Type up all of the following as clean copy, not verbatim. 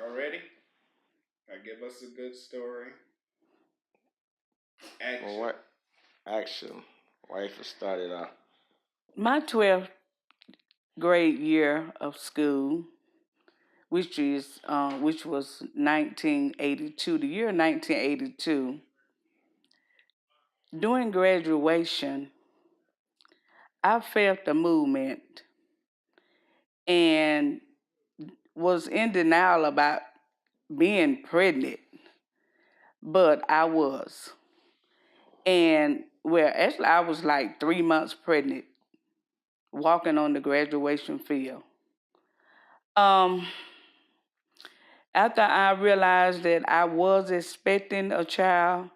Y'all ready? Give us a good story. Action. What action? Wife started off. My 12th grade year of school, which was 1982, the year 1982. During graduation, I felt the movement and was in denial about being pregnant, but I was. And well, actually, I was like 3 months pregnant, walking on the graduation field. Um, After I realized that I was expecting a child,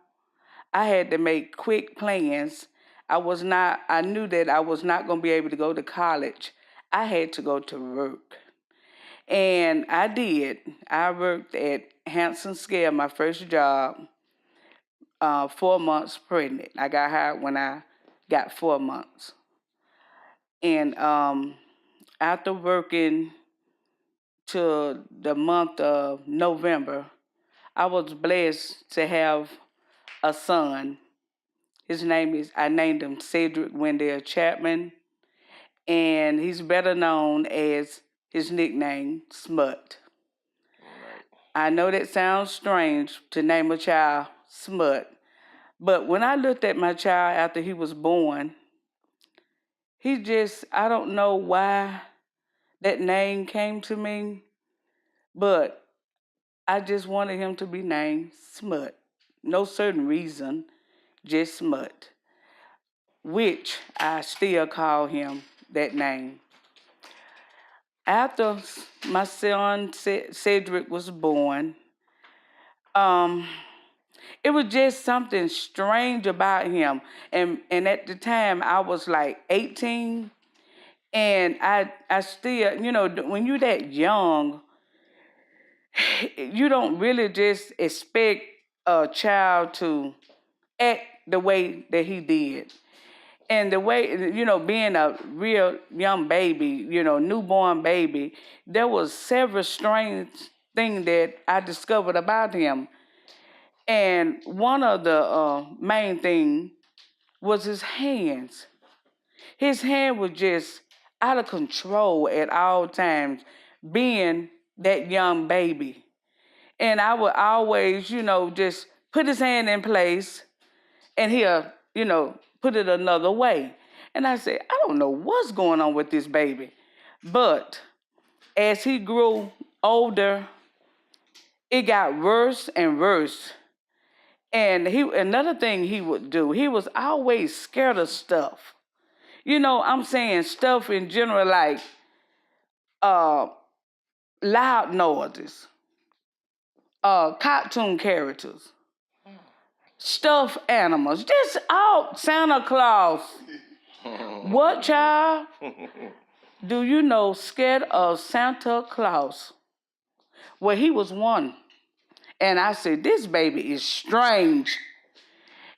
I had to make quick plans. I knew that I was not going to be able to go to college. I had to go to work. And I did. I worked at Hanson Scale, my first job, 4 months pregnant. I got hired when I got 4 months. And after working till the month of November, I was blessed to have a son. I named him Cedric Wendell Chapman, and he's better known as his nickname, Smut. I know that sounds strange to name a child Smut, but when I looked at my child after he was born, I don't know why that name came to me, but I just wanted him to be named Smut. No certain reason, just Smut, which I still call him that name. After my son Cedric was born, um, it was just something strange about him. And at the time, I was like 18, and I still, when you're that young, you don't really just expect a child to act the way that he did. And the way, being a real young baby, newborn baby, there was several strange things that I discovered about him. And one of the main thing was his hands. His hand was just out of control at all times, being that young baby. And I would always, just put his hand in place and he'll, put it another way. And I said, I don't know what's going on with this baby. But as he grew older, it got worse and worse. And another thing he would do, he was always scared of stuff. I'm saying stuff in general, like uh, loud noises, cartoon characters, stuffed animals, just all Santa Claus. What child do you know scared of Santa Claus? Well, he was one. And I said, this baby is strange.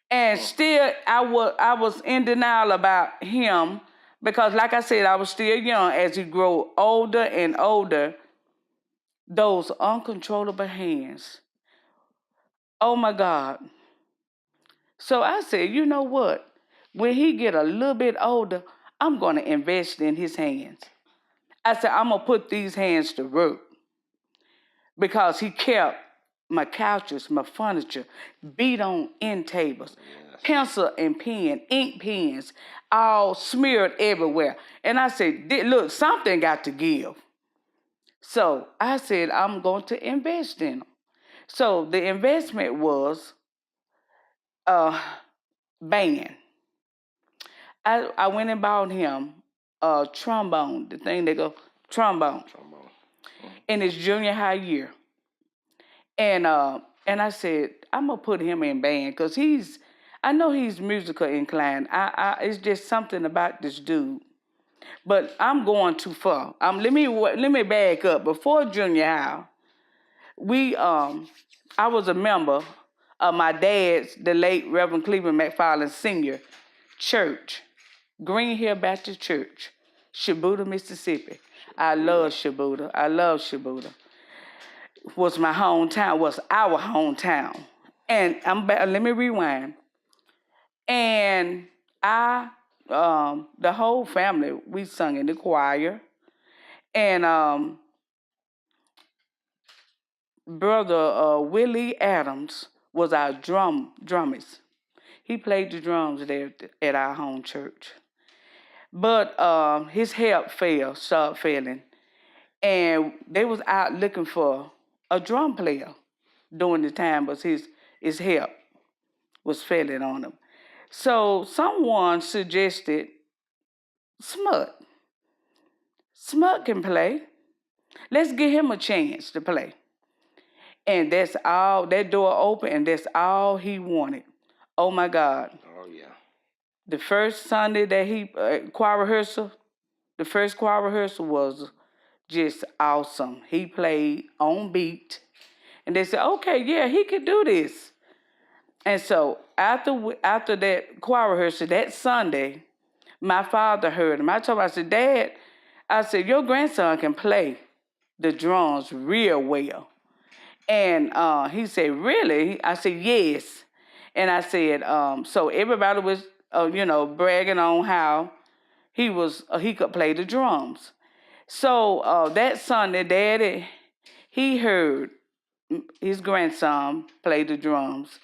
And still, I was in denial about him because, like I said, I was still young. As he grew older and older, those uncontrollable hands. Oh my God. So I said, you know what? When he get a little bit older, I'm going to invest in his hands. I said, I'm going to put these hands to work because he kept my couches, my furniture, beat on end tables, pencil and pen, ink pens, all smeared everywhere. And I said, look, something got to give. So I said, I'm going to invest in them. So the investment was a band. I went and bought him a trombone, the thing they go, trombone, in his junior high year. And I said, I'm gonna put him in band because I know he's musical inclined. It's just something about this dude. But I'm going too far. Let me back up. Before junior high, I was a member of my dad's, the late Reverend Cleveland McFarland Sr. church, Green Hill Baptist Church, Shibuda, Mississippi. I love Shibuda. was my hometown, was our hometown. And let me rewind. And the whole family, we sung in the choir. And Brother Willie Adams was our drummist. He played the drums there at our home church. But his health started failing. And they was out looking for a drum player during the time, but his health was failing on him. So someone suggested Smut. Smut can play. Let's give him a chance to play. And that's all, that door opened, and that's all he wanted. Oh my God. Oh, yeah. The first Sunday that he, choir rehearsal, the first choir rehearsal was just awesome. He played on beat. And they said, okay, yeah, he could do this. And so after that choir rehearsal, that Sunday, my father heard him. I told him, I said, Dad, I said, your grandson can play the drums real well. And he said, really? I said, yes. And I said, so everybody was, bragging on how he could play the drums. So that Sunday, Daddy, he heard his grandson play the drums.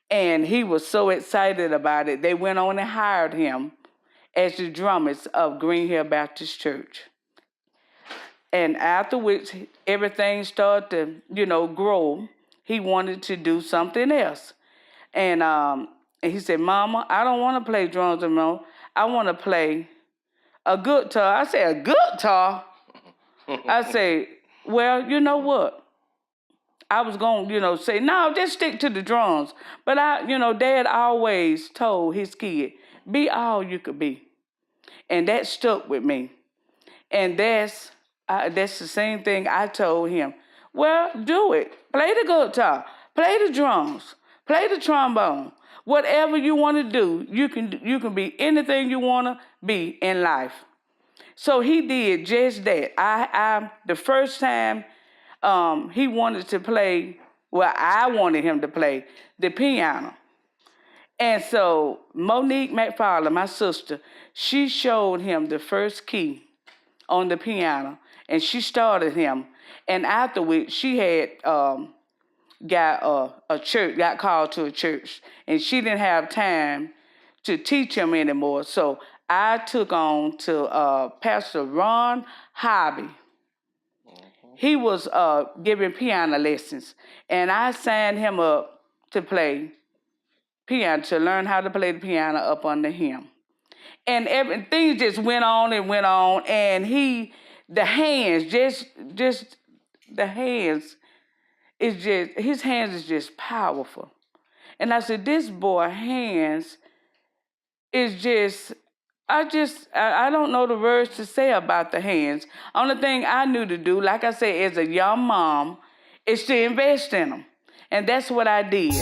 And he was so excited about it, they went on and hired him as the drummist of Green Hill Baptist Church. And after which everything started to, grow, he wanted to do something else. And he said, Mama, I don't want to play drums anymore. I want to play a guitar. I said, a guitar? I said, well, you know what? I was going to, say, no, just stick to the drums. But Dad always told his kid, be all you could be. And that stuck with me. And that's the same thing I told him. Well, do it. Play the guitar. Play the drums. Play the trombone. Whatever you want to do, you can be anything you want to be in life. So he did just that. The first time he wanted to play, I wanted him to play the piano. And so Monique McFarland, my sister, she showed him the first key on the piano, and she started him. And afterwards, she had got called to a church, and she didn't have time to teach him anymore. So I took on to Pastor Ron Hobby. He was giving piano lessons, and I signed him up to play piano, to learn how to play the piano up under him. And everything just went on, and his hands is just powerful. And I said, this boy hands is just, I don't know the words to say about the hands. Only thing I knew to do, like I said, as a young mom, is to invest in them. And that's what I did.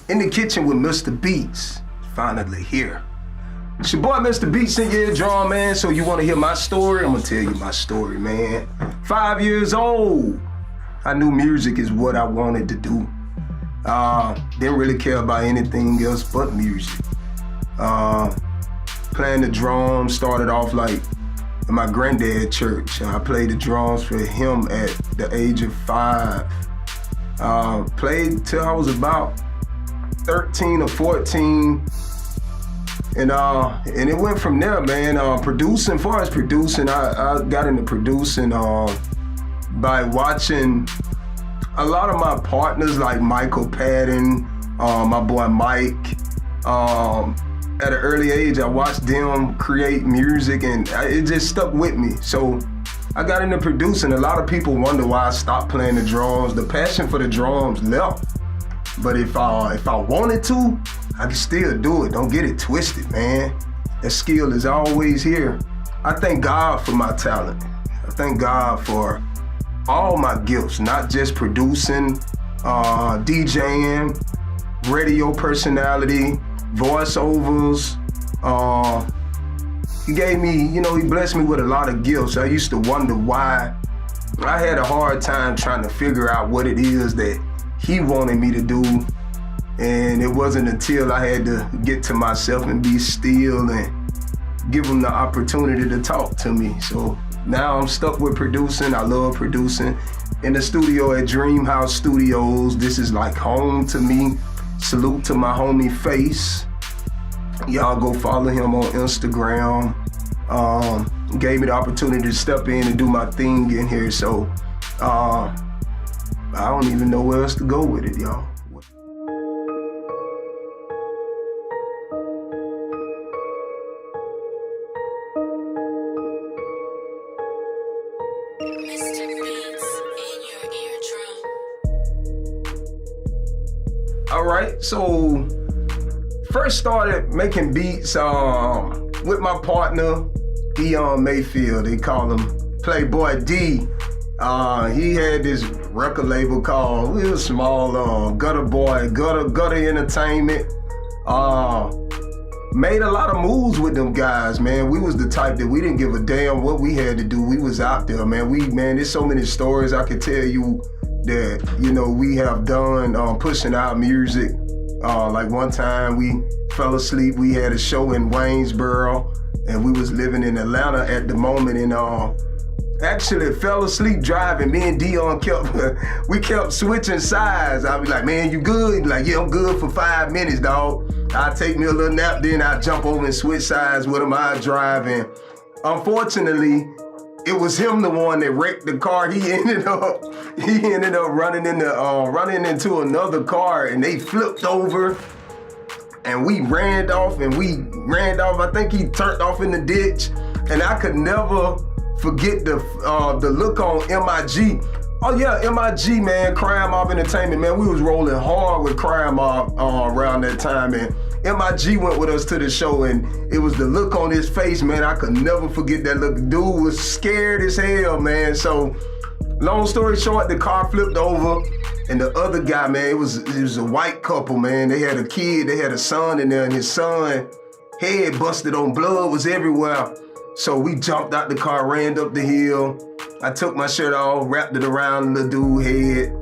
In the kitchen with Mrbeatz, finally here. It's your boy Mrbeatz in your drum, man. So you want to hear my story? I'm gonna tell you my story, man. 5 years old, I knew music is what I wanted to do. Didn't really care about anything else but music. playing the drums. Started off like in my granddad's church. I played the drums for him at the age of 5. Played till I was about 13 or 14. And it went from there, man. Producing, as far as producing, I got into producing by watching a lot of my partners like Michael Patton, my boy Mike. At an early age, I watched them create music and it just stuck with me. So I got into producing. A lot of people wonder why I stopped playing the drums. The passion for the drums left. But if I wanted to, I can still do it. Don't get it twisted, man. That skill is always here. I thank God for my talent. I thank God for all my gifts, not just producing, DJing, radio personality, voiceovers. He gave me, he blessed me with a lot of gifts. I used to wonder why. I had a hard time trying to figure out what it is that he wanted me to do. And it wasn't until I had to get to myself and be still and give him the opportunity to talk to me. So now I'm stuck with producing. I love producing. In the studio at Dream House Studios, this is like home to me. Salute to my homie Face. Y'all go follow him on Instagram. Gave me the opportunity to step in and do my thing in here. So I don't even know where else to go with it, y'all. Mrbeatz in your eardrum. All right, so first started making beats with my partner, Dion Mayfield. They call him Playboy D. He had this record label called, it was small, Gutter Boy, Gutter Entertainment. Made a lot of moves with them guys, man. We was the type that we didn't give a damn what we had to do. We was out there, man. There's so many stories I could tell you that, we have done pushing out music. Like one time we fell asleep. We had a show in Waynesboro and we was living in Atlanta at the moment and actually fell asleep driving. Me and Dion kept switching sides. I'd be like, man, you good? He'd be like, yeah, I'm good for 5 minutes, dog. I'd take me a little nap, then I'd jump over and switch sides with him. I'd drive, and unfortunately, it was him the one that wrecked the car. He ended up running into another car, and they flipped over, and we ran off. I think he turned off in the ditch, and I could never forget the look on MIG. Oh yeah, MIG, man, Crime Mob Entertainment, man. We was rolling hard with Crime Mob around that time, and MIG went with us to the show, and it was the look on his face, man. I could never forget that look. Dude was scared as hell, man. So, long story short, the car flipped over, and the other guy, man, it was a white couple, man. They had a kid, they had a son in there, and his son head busted on, blood was everywhere. So we jumped out the car, ran up the hill. I took my shirt off, wrapped it around the dude's head.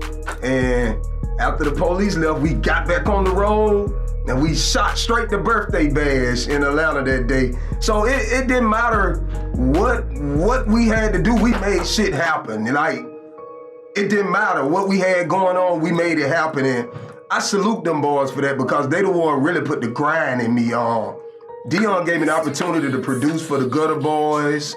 And after the police left, we got back on the road and we shot straight the birthday bash in Atlanta that day. So it didn't matter what we had to do, we made shit happen. Like, it didn't matter what we had going on, we made it happen. And I salute them boys for that because they the one really put the grind in me. Dion gave me the opportunity to produce for the Gutter Boys.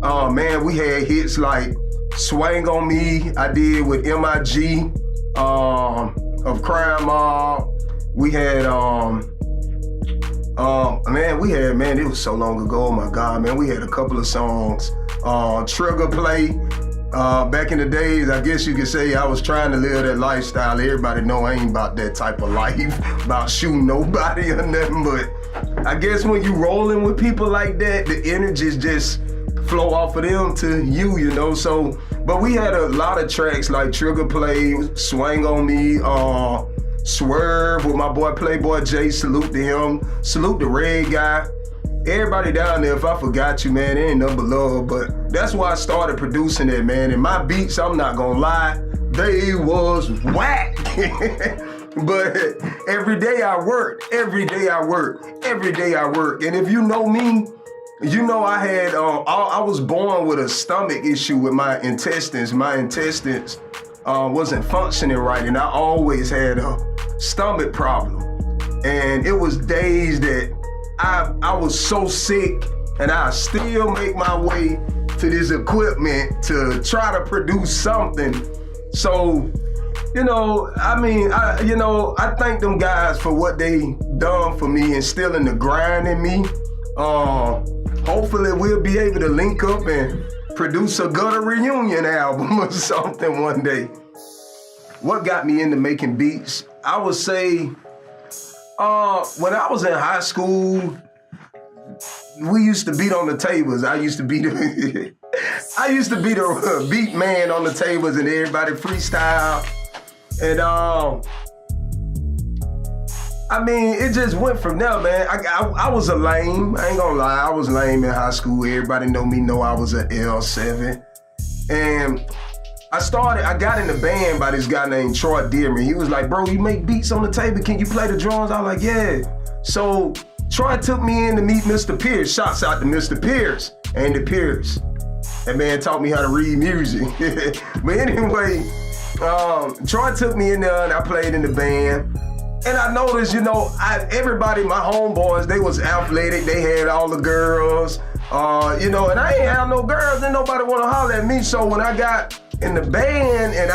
Man, we had hits like Swang on Me, I did with MIG, of Crime Mob. We had, man, it was so long ago, oh my God, man, we had a couple of songs. Trigger Play, back in the days, I guess you could say I was trying to live that lifestyle. Everybody know I ain't about that type of life, about shooting nobody or nothing, but I guess when you rolling with people like that, the energies just flow off of them to you, so, but we had a lot of tracks like Trigger Play, Swang on Me, Swerve with my boy Playboy J, salute to him, salute the Red Guy, everybody down there. If I forgot you, man, it ain't nothing but love, but that's why I started producing it, man, and my beats, I'm not gonna lie, they was whack. But every day I work. And if you know me, you know I had, I was born with a stomach issue with my intestines. My intestines wasn't functioning right, and I always had a stomach problem. And it was days that I was so sick, and I still make my way to this equipment to try to produce something. So, you know, I thank them guys for what they done for me, instilling the grind in me. Hopefully we'll be able to link up and produce a gutter reunion album or something one day. What got me into making beats? I would say, when I was in high school, we used to beat on the tables. I used to be the beat man on the tables, and everybody freestyle. And I mean, it just went from there, man. I was a lame. I ain't gonna lie, I was lame in high school. Everybody know I was an L7. And I got in the band by this guy named Troy Dearman. He was like, bro, you make beats on the table. Can you play the drums? I was like, yeah. So Troy took me in to meet Mr. Pierce. Shouts out to Mr. Pierce, Andy Pierce. That man taught me how to read music. But anyway, Troy took me in there and I played in the band. And I noticed, you know, everybody, my homeboys, they was athletic. They had all the girls, you know, and I ain't have no girls. Didn't nobody want to holler at me. So when I got in the band and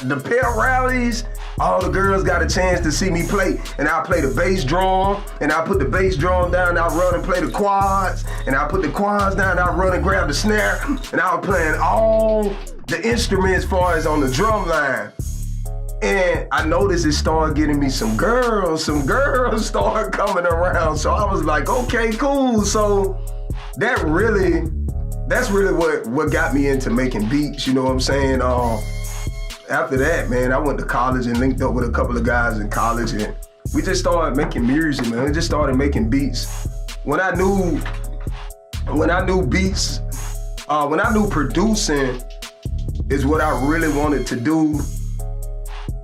the pep rallies, all the girls got a chance to see me play. And I play the bass drum, and I put the bass drum down, and I run and play the quads, and I put the quads down, and I run and grab the snare, and I was playing all the instruments as far as on the drum line. And I noticed it started getting me some girls started coming around. So I was like, okay, cool. So that's really what got me into making beats, you know what I'm saying? After that, man, I went to college and linked up with a couple of guys in college, and we just started making music, man. We just started making beats. When I knew beats, when I knew producing is what I really wanted to do,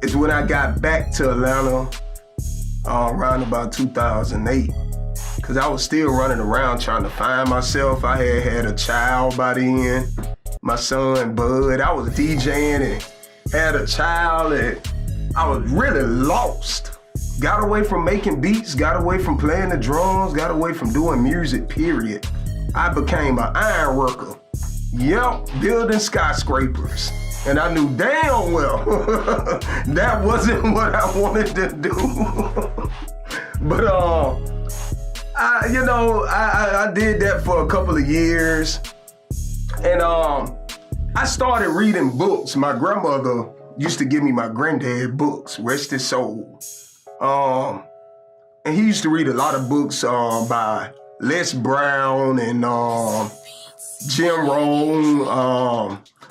is when I got back to Atlanta around about 2008. Cause I was still running around trying to find myself. I had a child by then, my son Bud. I was DJing and had a child, and I was really lost. Got away from making beats, got away from playing the drums, got away from doing music, period. I became an iron worker. Yep, building skyscrapers. And I knew damn well that wasn't what I wanted to do. But I did that for a couple of years. And I started reading books. My grandmother used to give me my granddad books, rest his soul. And he used to read a lot of books by Les Brown and Jim Rohn,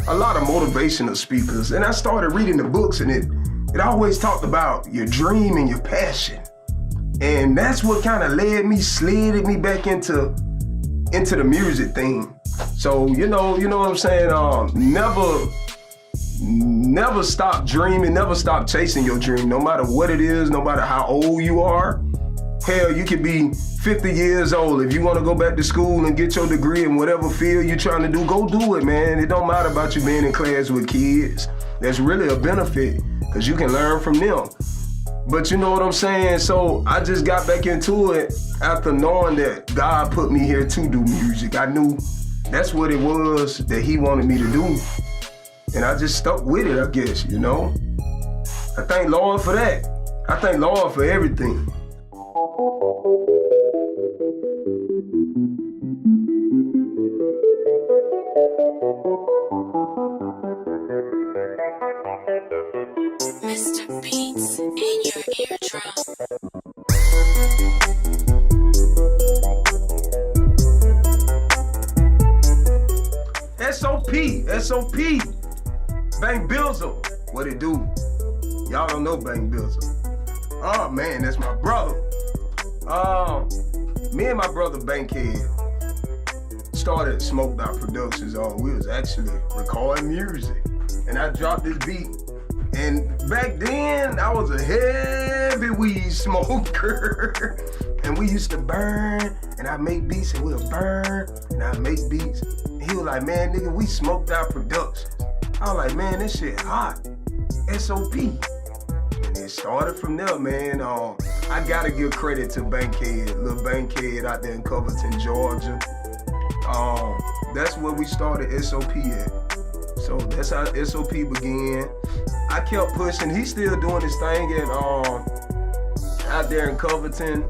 a lot of motivational speakers. And I started reading the books, and it always talked about your dream and your passion. And that's what kind of slid me back into the music thing. So, you know what I'm saying? Never stop dreaming, never stop chasing your dream, no matter what it is, no matter how old you are. Hell, you could be 50 years old. If you want to go back to school and get your degree in whatever field you're trying to do, go do it, man. It don't matter about you being in class with kids. That's really a benefit, because you can learn from them. But you know what I'm saying? So I just got back into it after knowing that God put me here to do music. I knew that's what it was that he wanted me to do. And I just stuck with it, I guess, you know? I thank Lord for that. I thank Lord for everything. Mrbeatz in your eardrum. SOP. Bang Bizzle. What it do? Y'all don't know Bang Bizzle. Oh man, that's my brother. Me and my brother Bankhead started Smoked Out Productions. We was actually recording music. And I dropped this beat And back then, I was a heavy weed smoker. And we used to burn, and I make beats, and we'll burn, and I make beats. And he was like, man, nigga, we smoked out productions. I was like, man, this shit hot. SOP. And it started from there, man. I gotta give credit to Bankhead, little Bankhead out there in Covington, Georgia. That's where we started SOP at. So that's how SOP began. I kept pushing. He's still doing his thing out there in Covington.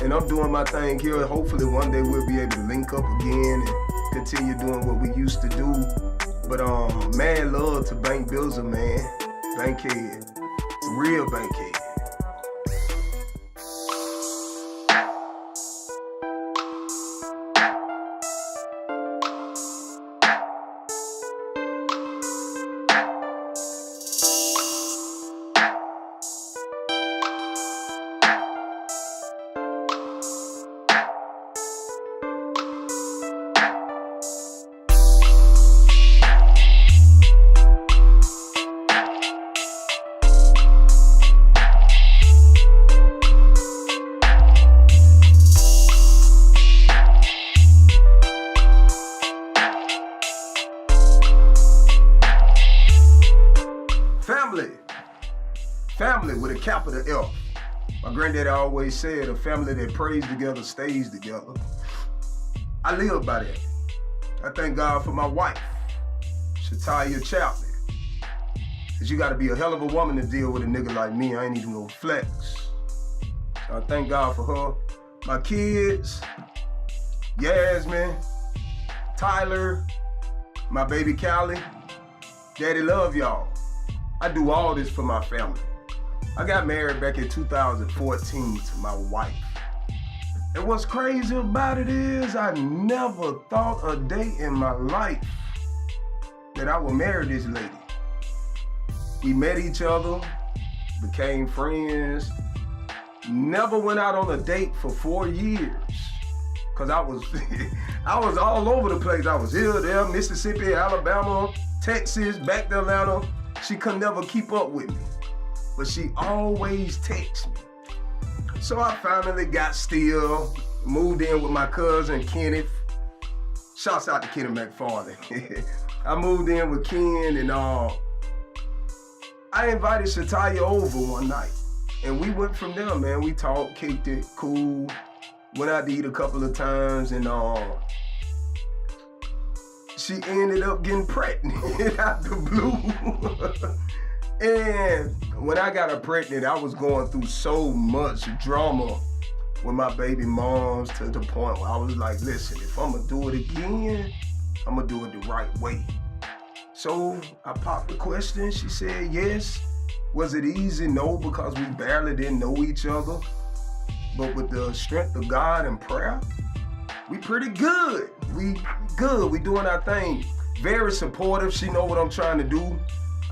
And I'm doing my thing here. Hopefully one day we'll be able to link up again and continue doing what we used to do. But mad love to Bank Billzer, man. Bankhead. Real Bankhead. Family with a capital F. My granddaddy always said, a family that prays together stays together. I live by that. I thank God for my wife, Shataya Chapman. Cause you gotta be a hell of a woman to deal with a nigga like me. I ain't even gonna flex. So I thank God for her. My kids, Yasmin, Tyler, my baby Callie. Daddy love y'all. I do all this for my family. I got married back in 2014 to my wife. And what's crazy about it is I never thought a day in my life that I would marry this lady. We met each other, became friends, never went out on a date for 4 years. Cause I was all over the place. I was here, there, Mississippi, Alabama, Texas, back to Atlanta. She could never keep up with me, but she always texts me. So I finally got still, moved in with my cousin, Kenneth. Shouts out to Kenny McFarlane. I moved in with Ken and I invited Shataya over one night. And we went from there, man. We talked, kicked it, cool. Went out to eat a couple of times and she ended up getting pregnant out the blue. And when I got her pregnant, I was going through so much drama with my baby moms to the point where I was like, listen, if I'm gonna do it again, I'm gonna do it the right way. So I popped the question, she said yes. Was it easy? No, because we barely didn't know each other. But with the strength of God and prayer, we pretty good. We doing our thing. Very supportive, she know what I'm trying to do.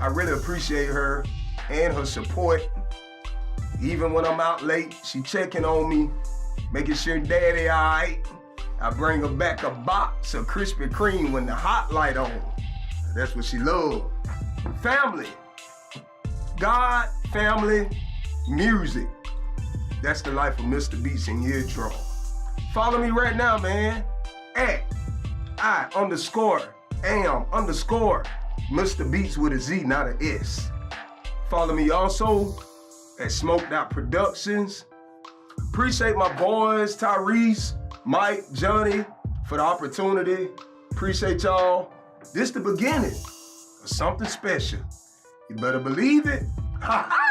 I really appreciate her and her support. Even when I'm out late, she checking on me, making sure daddy all right. I bring her back a box of Krispy Kreme when the hot light on. That's what she love. Family. God, family, music. That's the life of Mrbeatz and Eardrum. Follow me right now, man. At I_am_Mrbeatz with a Z, not an S. Follow me also at Smoked Out Productions. Appreciate my boys, Tyrese, Mike, Johnny, for the opportunity. Appreciate y'all. This the beginning of something special. You better believe it. Ha ha!